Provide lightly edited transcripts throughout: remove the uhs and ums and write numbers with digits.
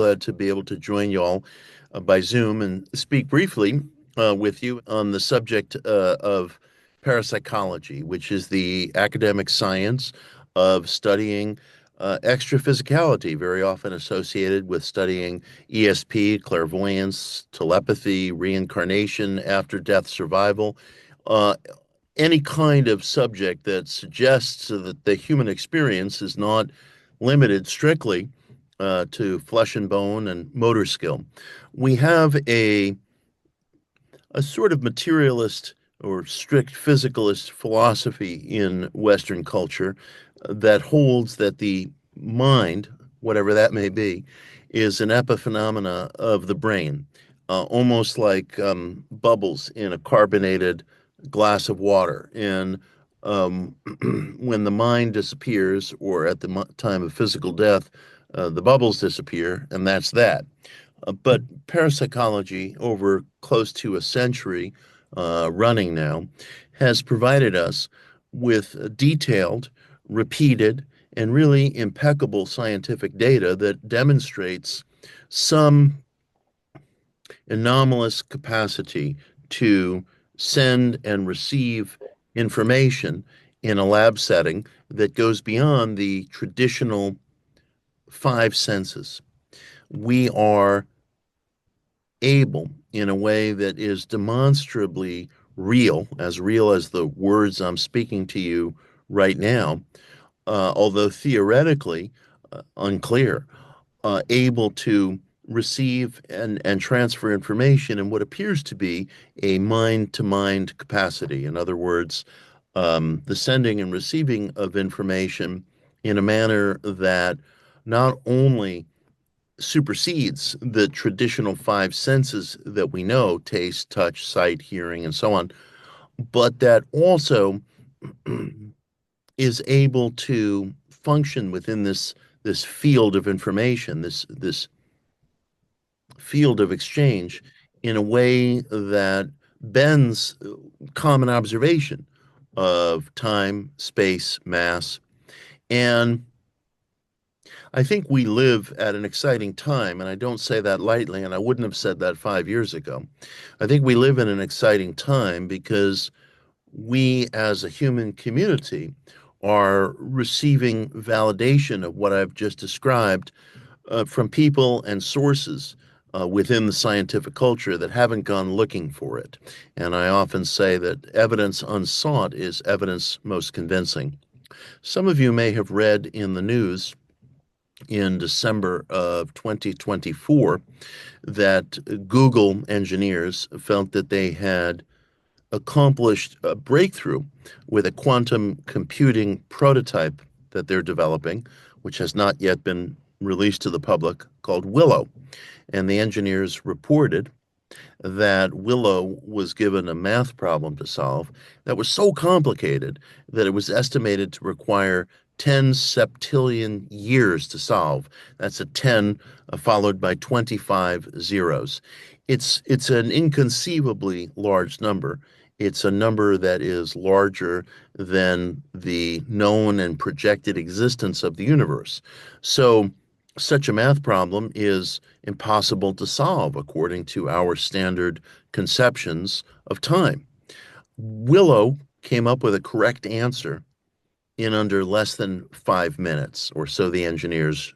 glad to be able to join y'all by Zoom and speak briefly with you on the subject of parapsychology, which is the academic science of studying extraphysicality, very often associated with studying ESP, clairvoyance, telepathy, reincarnation, after-death survival, uh, any kind of subject that suggests that the human experience is not limited strictly to flesh and bone and motor skill. We have a sort of materialist or strict physicalist philosophy in Western culture that holds that the mind, whatever that may be, is an epiphenomena of the brain, almost like bubbles in a carbonated glass of water. And when the mind disappears, or at the time of physical death, the bubbles disappear, and that's that. But parapsychology, over close to a century running now, has provided us with detailed, repeated, and really impeccable scientific data that demonstrates some anomalous capacity to send and receive information in a lab setting that goes beyond the traditional five senses. We are able, in a way that is demonstrably real as the words I'm speaking to you right now, although theoretically unclear, able to receive and transfer information in what appears to be a mind-to-mind capacity. In other words, the sending and receiving of information in a manner that not only supersedes the traditional five senses that we know, taste, touch, sight, hearing, and so on, but that also is able to function within this field of information, this field of exchange in a way that bends common observation of time, space, mass. And I think we live at an exciting time, and I don't say that lightly, and I wouldn't have said that 5 years ago. I think we live in an exciting time because we as a human community are receiving validation of what I've just described from people and sources within the scientific culture that haven't gone looking for it. And I often say that evidence unsought is evidence most convincing. Some of you may have read in the news in December of 2024 that Google engineers felt that they had accomplished a breakthrough with a quantum computing prototype that they're developing, which has not yet been released to the public, called Willow. And the engineers reported that Willow was given a math problem to solve that was so complicated that it was estimated to require 10 septillion years to solve. That's a 10 followed by 25 zeros. It's an inconceivably large number. It's a number that is larger than the known and projected existence of the universe. So such a math problem is impossible to solve according to our standard conceptions of time. Willow came up with a correct answer in under less than 5 minutes, or so the engineers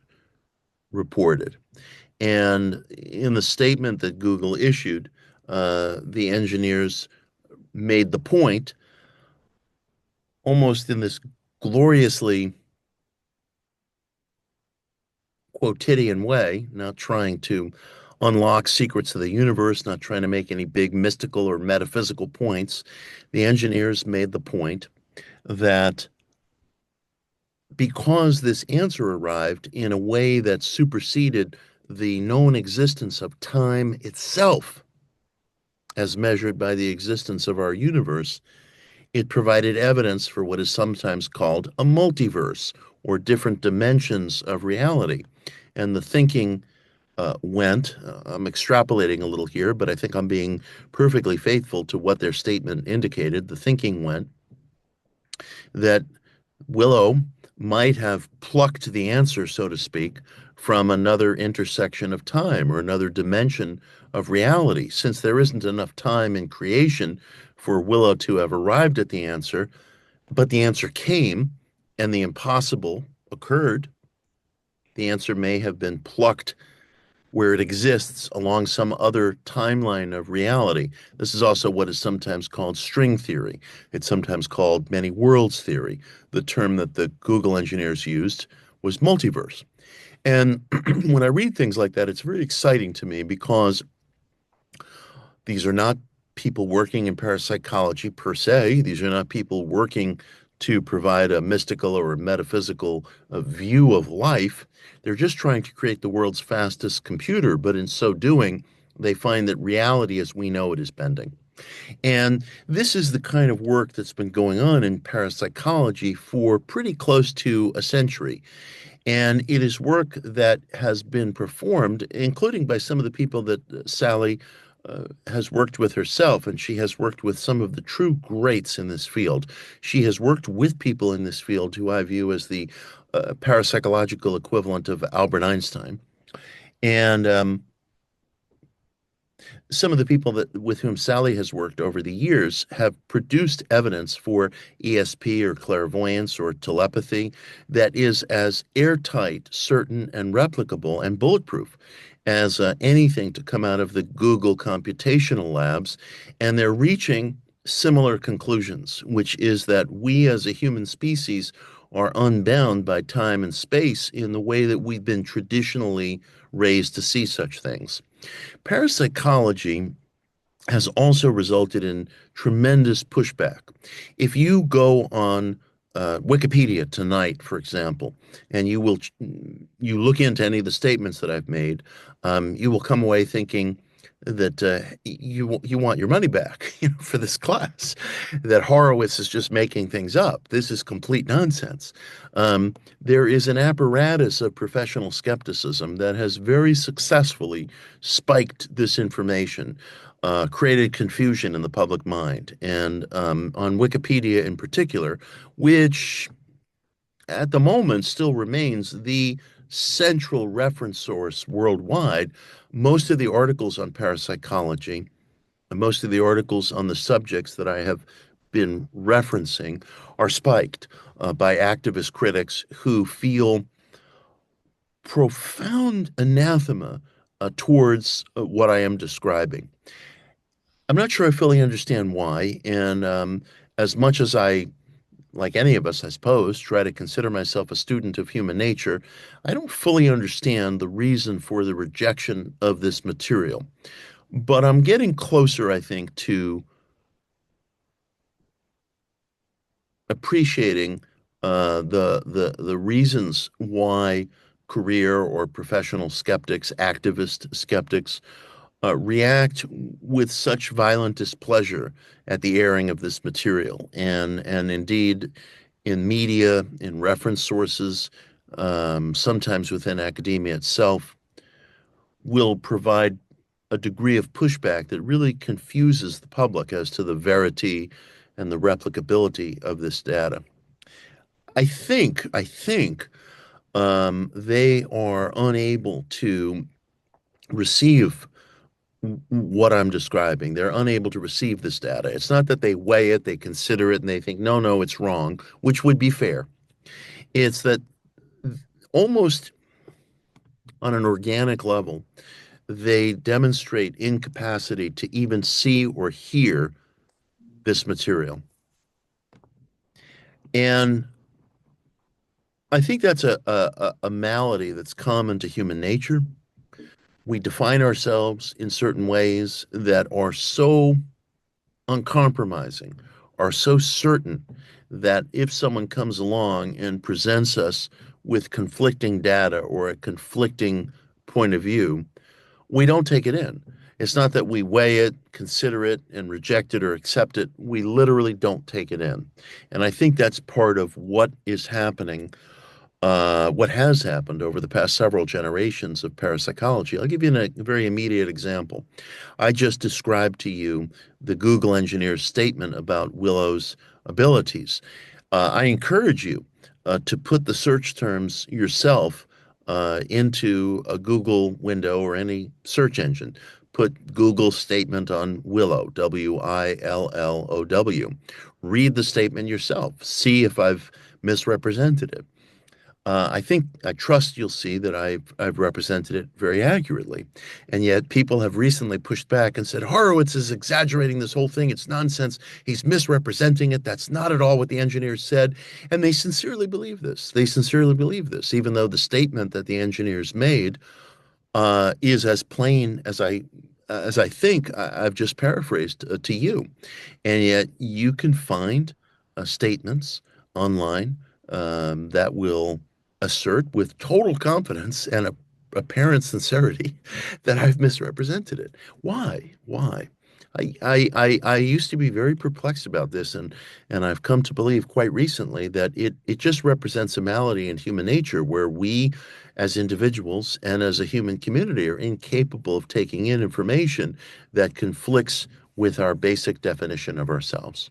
reported. And in the statement that Google issued, the engineers made the point, almost in this gloriously quotidian way, not trying to unlock secrets of the universe, not trying to make any big mystical or metaphysical points. The engineers made the point that because this answer arrived in a way that superseded the known existence of time itself, as measured by the existence of our universe, it provided evidence for what is sometimes called a multiverse, or different dimensions of reality. And the thinking I'm extrapolating a little here, but I think I'm being perfectly faithful to what their statement indicated. The thinking went that Willow might have plucked the answer, so to speak, from another intersection of time or another dimension of reality. Since there isn't enough time in creation for Willow to have arrived at the answer, but the answer came and the impossible occurred, the answer may have been plucked where it exists along some other timeline of reality. This is also what is sometimes called string theory. It's sometimes called many worlds theory. The term that the Google engineers used was multiverse. And when I read things like that, it's very exciting to me because these are not people working in parapsychology per se. These are not people working to provide a mystical or a metaphysical view of life. They're just trying to create the world's fastest computer, but in so doing, they find that reality as we know it is bending. And this is the kind of work that's been going on in parapsychology for pretty close to a century. And it is work that has been performed, including by some of the people that Sally has worked with herself, and she has worked with some of the true greats in this field. She has worked with people in this field who I view as the parapsychological equivalent of Albert Einstein. And some of the people that with whom Sally has worked over the years have produced evidence for ESP or clairvoyance or telepathy that is as airtight, certain, and replicable and bulletproof as anything to come out of the Google computational labs. And they're reaching similar conclusions, which is that we as a human species are unbound by time and space in the way that we've been traditionally raised to see such things. Parapsychology has also resulted in tremendous pushback. If you go on Wikipedia tonight, for example, and you look into any of the statements that I've made, you will come away thinking that you want your money back, for this class. That Horowitz is just making things up. This is complete nonsense. There is an apparatus of professional skepticism that has very successfully spiked this information, created confusion in the public mind, and on Wikipedia in particular, which at the moment still remains the central reference source worldwide. Most of the articles on parapsychology and most of the articles on the subjects that I have been referencing are spiked by activist critics who feel profound anathema towards what I am describing. I'm not sure I fully understand why, and as much as I, like any of us, I suppose, try to consider myself a student of human nature, I don't fully understand the reason for the rejection of this material. But I'm getting closer, I think, to appreciating the reasons why career or professional skeptics, activist skeptics, react with such violent displeasure at the airing of this material, and indeed in media, in reference sources, sometimes within academia itself, will provide a degree of pushback that really confuses the public as to the verity and the replicability of this data. I think they are unable to receive what I'm describing. They're unable to receive this data. It's not that they weigh it, they consider it, and they think, no, no, it's wrong, which would be fair. It's that almost on an organic level, they demonstrate incapacity to even see or hear this material. And I think that's a malady that's common to human nature. We define ourselves in certain ways that are so uncompromising, are so certain that if someone comes along and presents us with conflicting data or a conflicting point of view, we don't take it in. It's not that we weigh it, consider it, and reject it or accept it. We literally don't take it in. And I think that's part of what is happening, what has happened over the past several generations of parapsychology. I'll give you a very immediate example. I just described to you the Google engineer's statement about Willow's abilities. I encourage you to put the search terms yourself into a Google window or any search engine. Put Google statement on Willow, Willlow. Read the statement yourself. See if I've misrepresented it. I trust you'll see that I've represented it very accurately. And yet people have recently pushed back and said, Horowitz is exaggerating this whole thing. It's nonsense. He's misrepresenting it. That's not at all what the engineers said. And they sincerely believe this. They sincerely believe this, even though the statement that the engineers made is as plain as I think I've just paraphrased to you. And yet you can find statements online that will assert with total confidence and apparent sincerity that I've misrepresented it. Why? Why? I used to be very perplexed about this, and I've come to believe quite recently that it just represents a malady in human nature where we, as individuals and as a human community, are incapable of taking in information that conflicts with our basic definition of ourselves.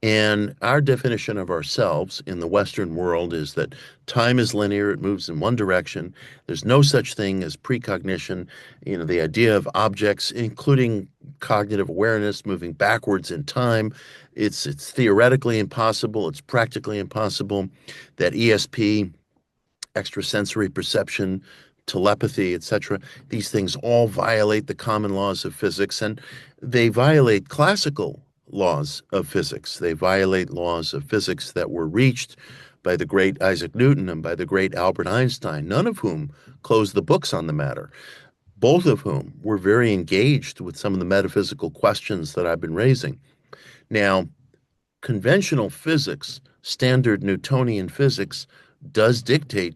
And our definition of ourselves in the Western world is that time is linear, it moves in one direction. There's no such thing as precognition. You know, the idea of objects, including cognitive awareness, moving backwards in time, it's theoretically impossible, it's practically impossible. That ESP, extrasensory perception, telepathy, etc. These things all violate the common laws of physics, and they violate classical laws of physics. They violate laws of physics that were reached by the great Isaac Newton and by the great Albert Einstein, none of whom closed the books on the matter, both of whom were very engaged with some of the metaphysical questions that I've been raising. Now, conventional physics, standard Newtonian physics, does dictate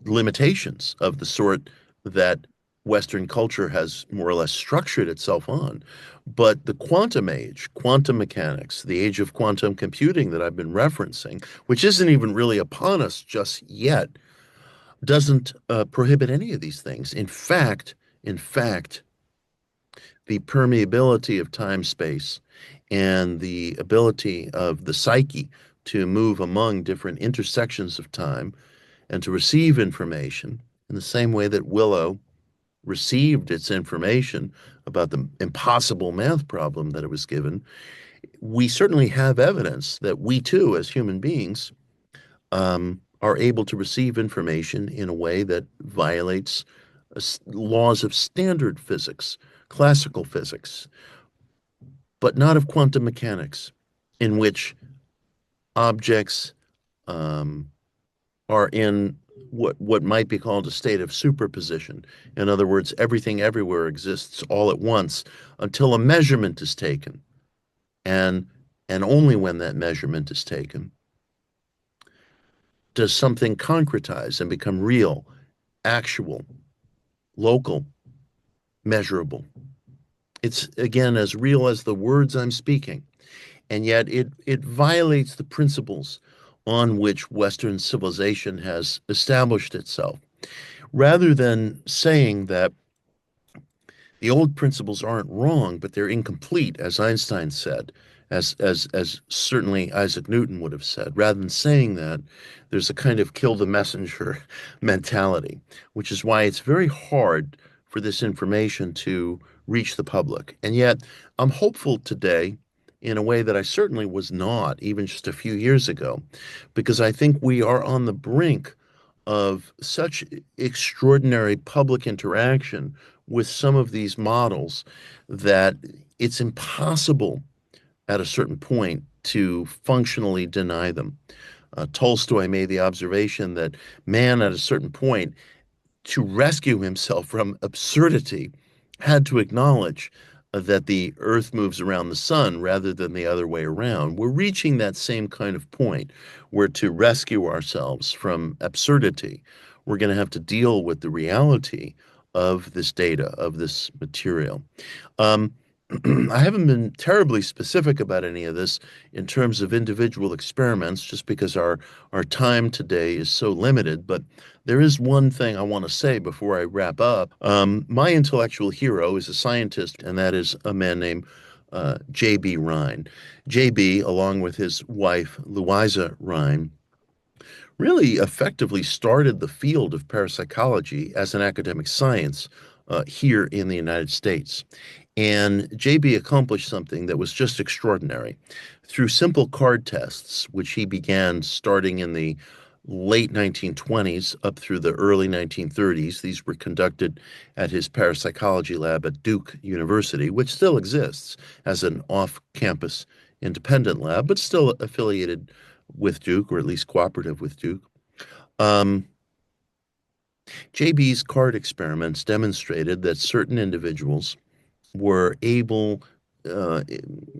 limitations of the sort that Western culture has more or less structured itself on. But the quantum age, quantum mechanics, the age of quantum computing that I've been referencing, which isn't even really upon us just yet, doesn't prohibit any of these things. In fact, the permeability of time space and the ability of the psyche to move among different intersections of time and to receive information in the same way that Willow received its information about the impossible math problem that it was given, we certainly have evidence that we too, as human beings, are able to receive information in a way that violates laws of standard physics, classical physics, but not of quantum mechanics, in which objects um, are in what might be called a state of superposition. In other words, everything everywhere exists all at once until a measurement is taken. And and only when that measurement is taken does something concretize and become real, actual, local, measurable. It's again as real as the words I'm speaking. And yet it violates the principles on which Western civilization has established itself. Rather than saying that the old principles aren't wrong, but they're incomplete, as Einstein said, as certainly Isaac Newton would have said. Rather than saying that, there's a kind of kill the messenger mentality, which is why it's very hard for this information to reach the public. And yet, I'm hopeful today in a way that I certainly was not even just a few years ago, because I think we are on the brink of such extraordinary public interaction with some of these models that it's impossible at a certain point to functionally deny them. Tolstoy made the observation that man, at a certain point, to rescue himself from absurdity, had to acknowledge that the earth moves around the sun rather than the other way around. We're reaching that same kind of point where to rescue ourselves from absurdity, we're going to have to deal with the reality of this data, of this material. Um, I haven't been terribly specific about any of this in terms of individual experiments, just because our time today is so limited. But there is one thing I want to say before I wrap up. My intellectual hero is a scientist, and that is a man named J.B. Rhine. J.B., along with his wife, Louisa Rhine, really effectively started the field of parapsychology as an academic science here in the United States. And JB accomplished something that was just extraordinary. Through simple card tests, which he began starting in the late 1920s up through the early 1930s, these were conducted at his parapsychology lab at Duke University, which still exists as an off campus independent lab, but still affiliated with Duke, or at least cooperative with Duke. Um, JB's card experiments demonstrated that certain individuals were able, uh,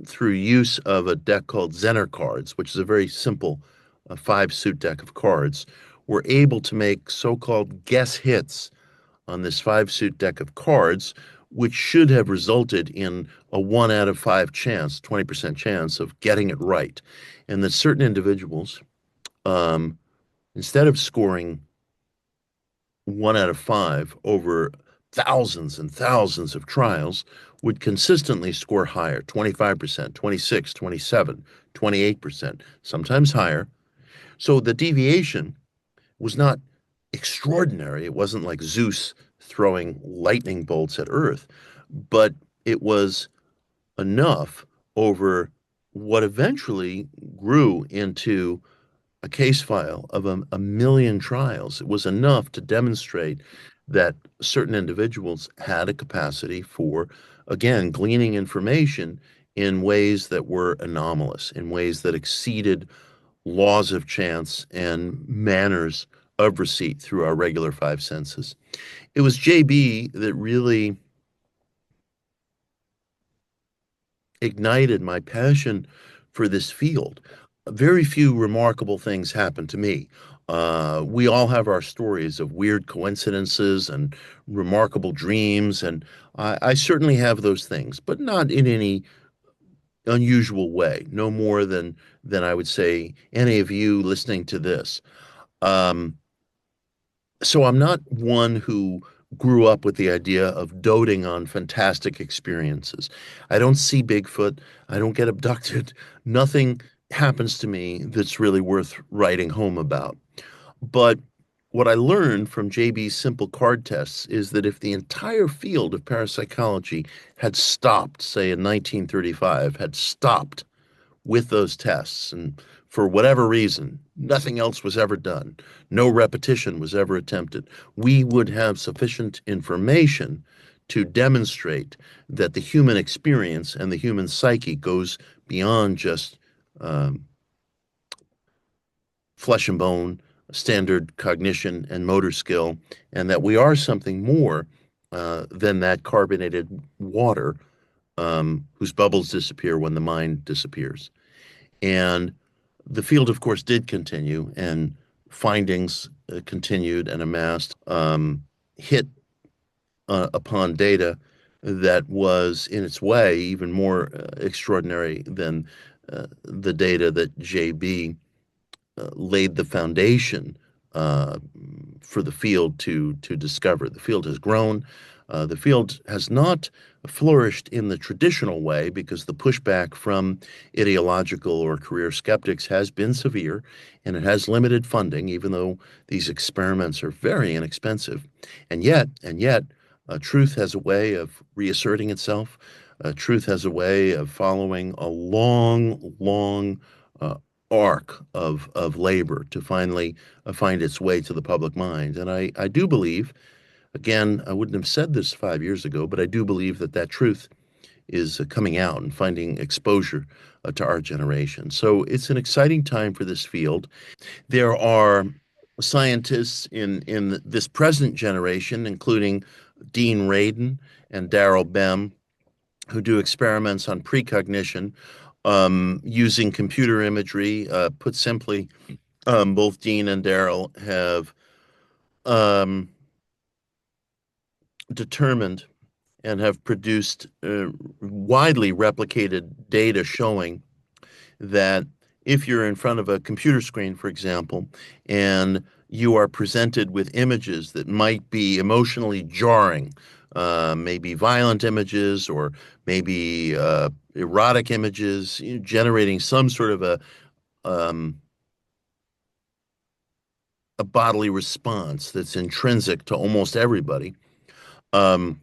through use of a deck called Zener cards, which is a very simple five-suit deck of cards, were able to make so-called guess hits on this five-suit deck of cards, which should have resulted in a 1 out of 5 chance, 20% chance of getting it right. And that certain individuals, um, instead of scoring 1 out of 5 over thousands and thousands of trials, would consistently score higher, 25%, 26, 27, 28%, sometimes higher. So the deviation was not extraordinary. It wasn't like Zeus throwing lightning bolts at Earth, but it was enough over what eventually grew into a case file of a million trials. It was enough to demonstrate that certain individuals had a capacity for, again, gleaning information in ways that were anomalous, in ways that exceeded laws of chance and manners of receipt through our regular five senses. It was JB that really ignited my passion for this field. Very few remarkable things happen to me. We all have our stories of weird coincidences and remarkable dreams, and I certainly have those things, but not in any unusual way. No more than I would say any of you listening to this. Um, so I'm not one who grew up with the idea of doting on fantastic experiences. I don't see Bigfoot. I don't get abducted. Nothing happens to me that's really worth writing home about. But what I learned from JB's simple card tests is that if the entire field of parapsychology had stopped, say in 1935, had stopped with those tests. And for whatever reason, nothing else was ever done. No repetition was ever attempted. We would have sufficient information to demonstrate that the human experience and the human psyche goes beyond just um, flesh and bone, standard cognition and motor skill, and that we are something more than that carbonated water whose bubbles disappear when the mind disappears. And the field, of course, did continue, and findings continued and amassed, hit upon data that was, in its way, even more extraordinary than the data that JB laid the foundation uh, for the field to discover. The field has grown. The field has not flourished in the traditional way because the pushback from ideological or career skeptics has been severe, and it has limited funding, even though these experiments are very inexpensive. And yet, truth has a way of reasserting itself. Truth has a way of following a long, long arc of labor to finally find its way to the public mind. And I do believe, again, I wouldn't have said this 5 years ago, but I do believe that that truth is coming out and finding exposure to our generation. So it's an exciting time for this field. There are scientists in this present generation, including Dean Radin and Darrell Bem, who do experiments on precognition using computer imagery. Put simply, both Dean and Darrell have um, determined and have produced widely replicated data showing that if you're in front of a computer screen, for example, and you are presented with images that might be emotionally jarring, maybe violent images or maybe erotic images, generating some sort of a um, a bodily response that's intrinsic to almost everybody. Um,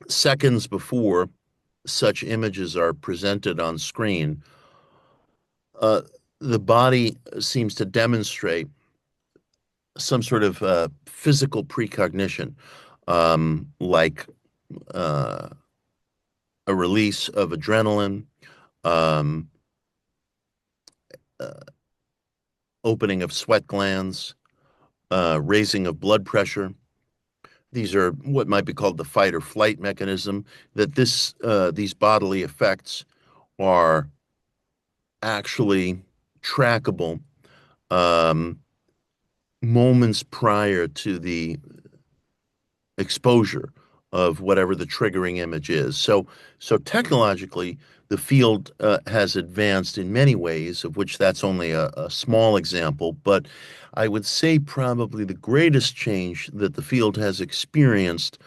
Seconds before such images are presented on screen, uh, the body seems to demonstrate some sort of physical precognition, like uh, a release of adrenaline, um, uh, opening of sweat glands, raising of blood pressure. These are what might be called the fight or flight mechanism. That these bodily effects are actually trackable um, moments prior to the exposure of whatever the triggering image is. So technologically, the field has advanced in many ways, of which that's only a small example. But I would say probably the greatest change that the field has experienced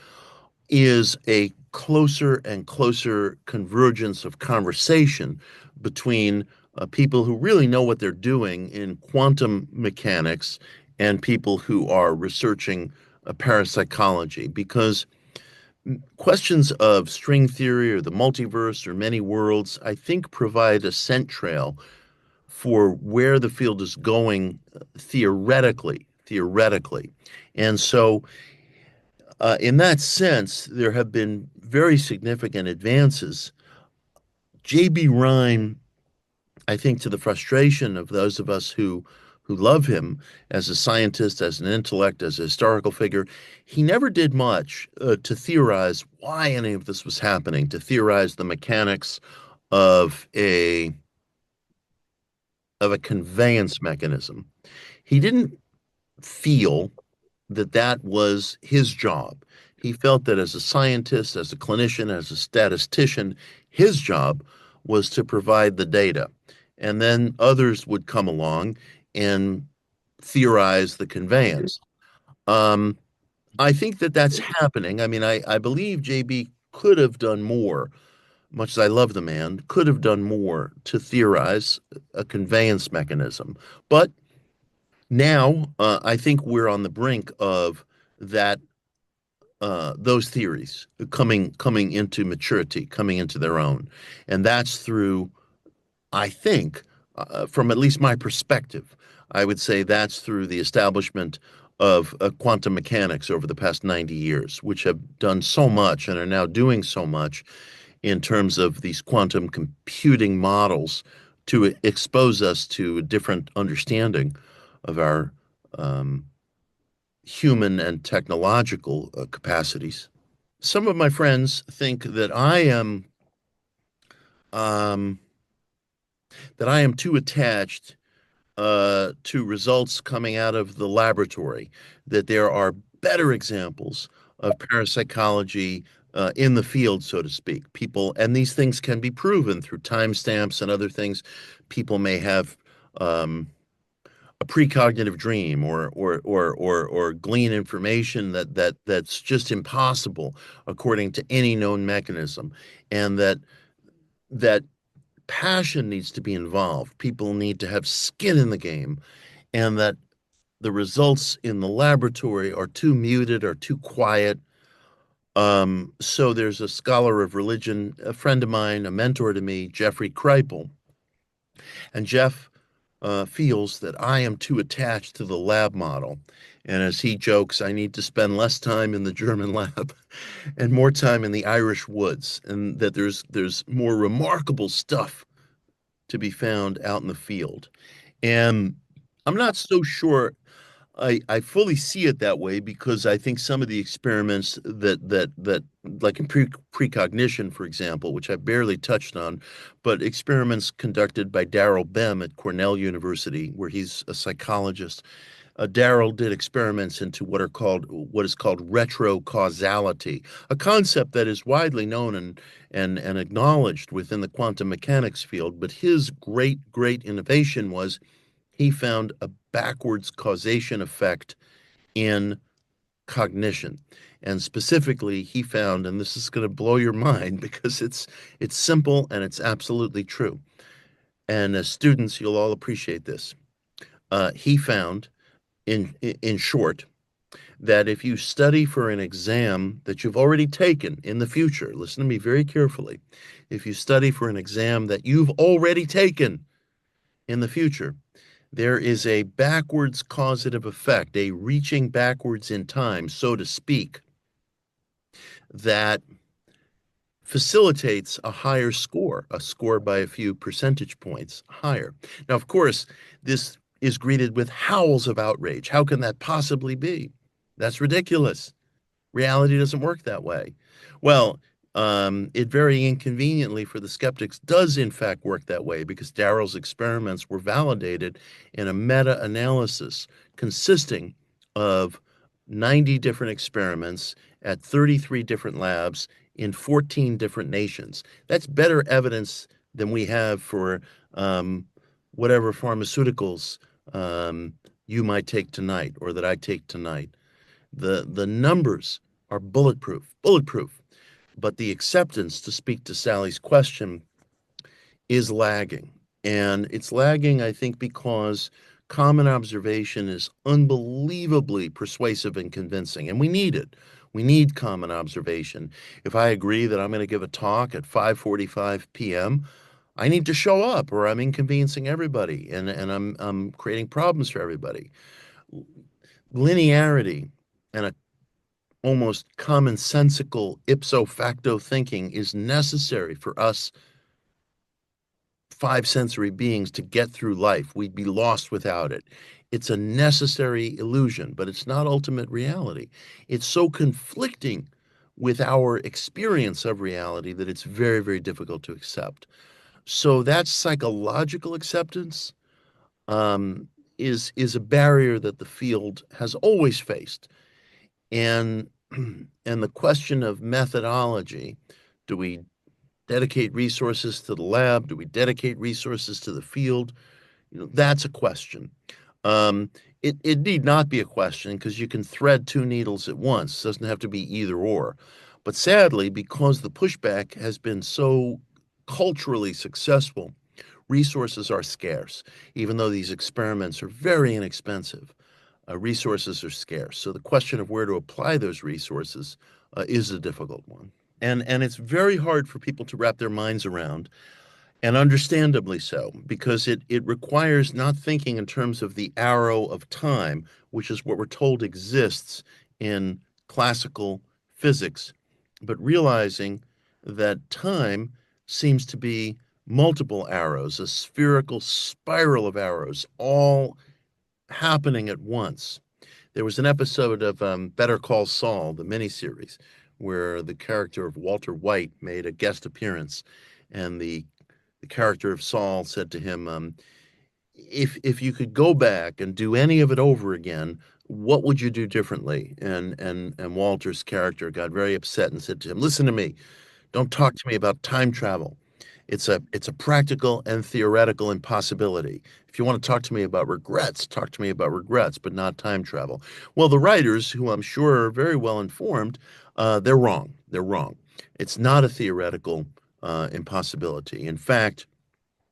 is a closer and closer convergence of conversation between people who really know what they're doing in quantum mechanics and people who are researching parapsychology. Because questions of string theory or the multiverse or many worlds, I think, provide a scent trail for where the field is going theoretically. And so in that sense, there have been very significant advances. J.B. Rhine, I think, to the frustration of those of us who love him as a scientist, as an intellect, as a historical figure, he never did much to theorize why any of this was happening, to theorize the mechanics of a conveyance mechanism. He didn't feel that that was his job. He felt that as a scientist, as a clinician, as a statistician, his job was to provide the data. And then others would come along and theorize the conveyance. Um, I think that that's happening. I mean, I believe JB could have done more, much as I love the man, could have done more to theorize a conveyance mechanism. But now I think we're on the brink of that those theories coming into maturity, coming into their own, and that's through, I think, from at least my perspective, I would say that's through the establishment of quantum mechanics over the past 90 years, which have done so much and are now doing so much in terms of these quantum computing models to expose us to a different understanding of our um, human and technological capacities. Some of my friends think um, that I am too attached to results coming out of the laboratory, that there are better examples of parapsychology in the field, so to speak. People, and these things can be proven through timestamps and other things. People may have a precognitive dream or glean information that's just impossible according to any known mechanism, and that passion needs to be involved. People need to have skin in the game, and that the results in the laboratory are too muted or too quiet. So there's a scholar of religion, a friend of mine, a mentor to me, Jeffrey Kripal, and Jeff feels that I am too attached to the lab model. And as he jokes, I need to spend less time in the German lab and more time in the Irish woods, and that there's more remarkable stuff to be found out in the field. And I'm not so sure I fully see it that way, because I think some of the experiments that like in precognition, for example, which I barely touched on, but experiments conducted by Darrell Bem at Cornell University, where he's a psychologist. Darrell did experiments into what is called retrocausality, a concept that is widely known and acknowledged within the quantum mechanics field. But his great innovation was he found a backwards causation effect in cognition. And specifically, he found, and this is going to blow your mind because it's simple and it's absolutely true. And as students, you'll all appreciate this. He found in short, that if you study for an exam that you've already taken in the future, listen to me very carefully. If you study for an exam that you've already taken in the future, there is a backwards causative effect, a reaching backwards in time, so to speak, that facilitates a higher score, a score by a few percentage points higher. Now, of course, this is greeted with howls of outrage. How can that possibly be? That's ridiculous. Reality doesn't work that way. Well, it very inconveniently for the skeptics does in fact work that way because Darrell's experiments were validated in a meta-analysis consisting of 90 different experiments at 33 different labs in 14 different nations. That's better evidence than we have for whatever pharmaceuticals you might take tonight or that I take tonight. The numbers are bulletproof. But the acceptance, to speak to Sally's question, is lagging. And it's lagging, I think, because common observation is unbelievably persuasive and convincing, and we need it. We need common observation. If I agree that I'm going to give a talk at 5:45 p.m., I need to show up or I'm inconveniencing everybody and I'm creating problems for everybody. Linearity and a almost commonsensical ipso facto thinking is necessary for us five sensory beings to get through life. We'd be lost without it. It's a necessary illusion, but it's not ultimate reality. It's so conflicting with our experience of reality that it's very, very difficult to accept. So that psychological acceptance um, is a barrier that the field has always faced. And and the question of methodology, do we dedicate resources to the lab? Do we dedicate resources to the field? That's a question. Um, it need not be a question because you can thread two needles at once. It doesn't have to be either or. But sadly, because the pushback has been so culturally successful, resources are scarce, even though these experiments are very inexpensive. Resources are scarce. So the question of where to apply those resources is a difficult one. And it's very hard for people to wrap their minds around, and understandably so, because it requires not thinking in terms of the arrow of time, which is what we're told exists in classical physics, but realizing that time seems to be multiple arrows, a spherical spiral of arrows, all happening at once. There was an episode of Better Call Saul, the miniseries, where the character of Walter White made a guest appearance, and the character of Saul said to him, if you could go back and do any of it over again, what would you do differently? And Walter's character got very upset and said to him, listen to me, don't talk to me about time travel. It's a practical and theoretical impossibility. If you want to talk to me about regrets, talk to me about regrets, but not time travel. Well, the writers, who I'm sure are very well informed, they're wrong. They're wrong. It's not a theoretical impossibility. In fact,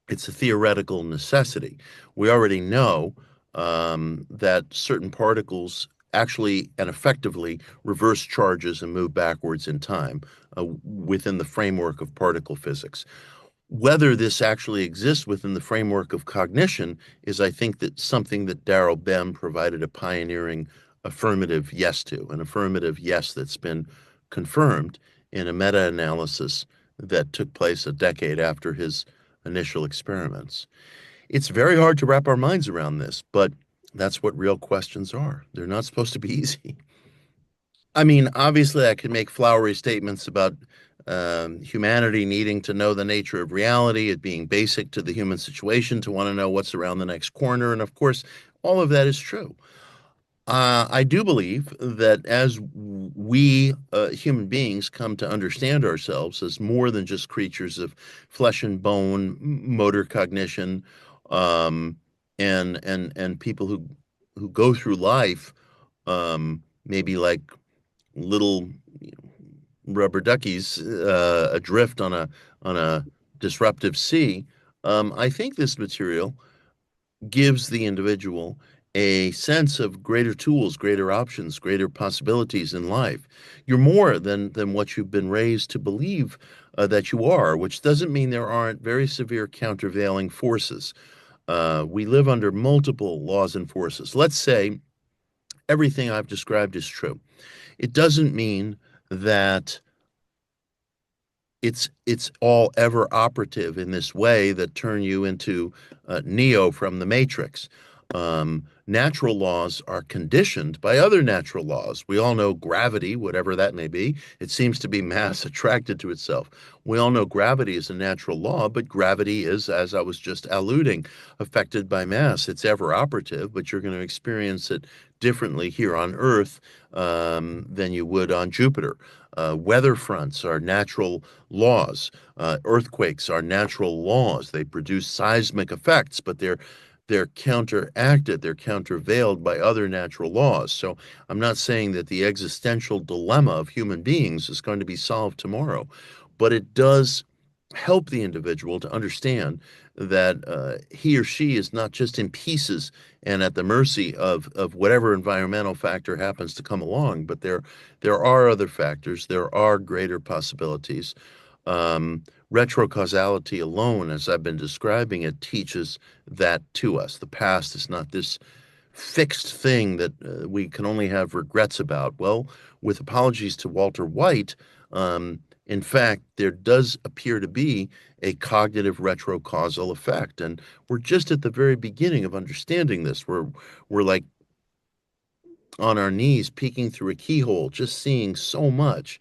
it's a theoretical necessity. We already know that certain particles actually and effectively reverse charges and move backwards in time within the framework of particle physics. Whether this actually exists within the framework of cognition is, I think, that something that Darrell Bem provided a pioneering affirmative yes to, an affirmative yes that's been confirmed in a meta-analysis that took place a decade after his initial experiments. It's very hard to wrap our minds around this, but that's what real questions are. They're not supposed to be easy. I mean, obviously, I can make flowery statements about humanity needing to know the nature of reality, it being basic to the human situation to want to know what's around the next corner. And of course, all of that is true. I do believe that as we human beings come to understand ourselves as more than just creatures of flesh and bone, motor cognition, um, and people who go through life maybe like little rubber duckies adrift on a disruptive sea. I think this material gives the individual a sense of greater tools, greater options, greater possibilities in life. You're more than what you've been raised to believe that you are, which doesn't mean there aren't very severe countervailing forces. We live under multiple laws and forces. Let's say everything I've described is true. It doesn't mean that it's all ever operative in this way that turn you into Neo from the Matrix. Natural laws are conditioned by other natural laws. We all know gravity, whatever that may be. It seems to be mass attracted to itself. We all know gravity is a natural law, but gravity is, as I was just alluding, affected by mass. It's ever operative, but you're going to experience it differently here on Earth than you would on Jupiter. Weather fronts are natural laws. Earthquakes are natural laws. They produce seismic effects, but they're counteracted, they're countervailed by other natural laws. So I'm not saying that the existential dilemma of human beings is going to be solved tomorrow, but it does help the individual to understand that he or she is not just in pieces and at the mercy of whatever environmental factor happens to come along, but there are other factors, there are greater possibilities. Retrocausality alone, as I've been describing it, teaches that to us. The past is not this fixed thing that we can only have regrets about. Well, with apologies to Walter White, in fact, there does appear to be a cognitive retrocausal effect, and we're just at the very beginning of understanding this. We're like on our knees, peeking through a keyhole, just seeing so much.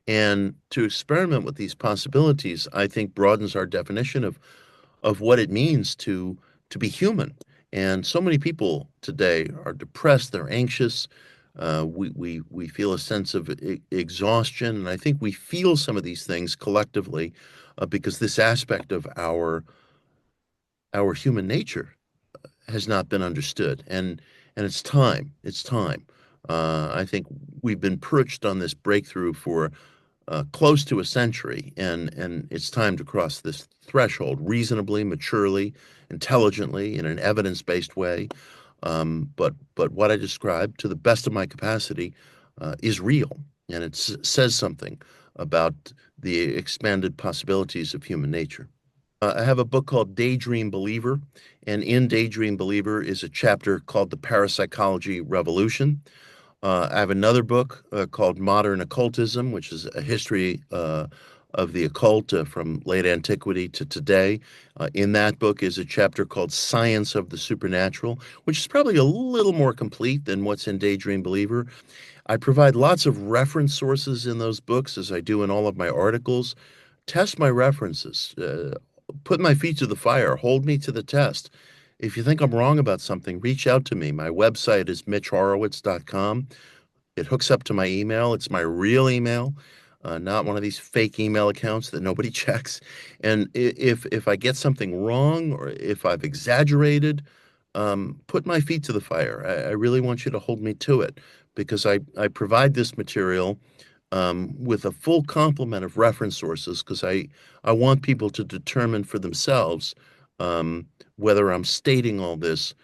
And to experiment with these possibilities, I think broadens our definition of what it means to be human. And so many people today are depressed, they're anxious. We feel a sense of exhaustion, and I think we feel some of these things collectively because this aspect of our human nature has not been understood, and it's time. It's time. I think we've been perched on this breakthrough for close to a century, and it's time to cross this threshold reasonably, maturely, intelligently, in an evidence-based way. But what I described, to the best of my capacity, is real, and it says something about the expanded possibilities of human nature. I have a book called Daydream Believer, and in Daydream Believer is a chapter called The Parapsychology Revolution. I have another book called Modern Occultism, which is a history of the occult from late antiquity to today. In that book is a chapter called Science of the Supernatural, which is probably a little more complete than what's in Daydream Believer. I provide lots of reference sources in those books, as I do in all of my articles. Test my references, put my feet to the fire, hold me to the test. If you think I'm wrong about something, reach out to me. My website is mitchhorowitz.com. It hooks up to my email. It's my real email, not one of these fake email accounts that nobody checks. And if I get something wrong or if I've exaggerated, put my feet to the fire. I really want you to hold me to it because I provide this material with a full complement of reference sources because I want people to determine for themselves whether I'm stating all this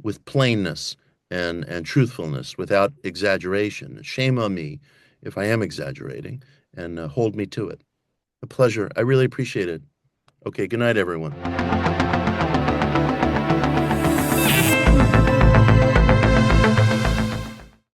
with plainness and truthfulness without exaggeration. Shame on me if I am exaggerating, and hold me to it. A pleasure. I really appreciate it. Okay, good night, everyone.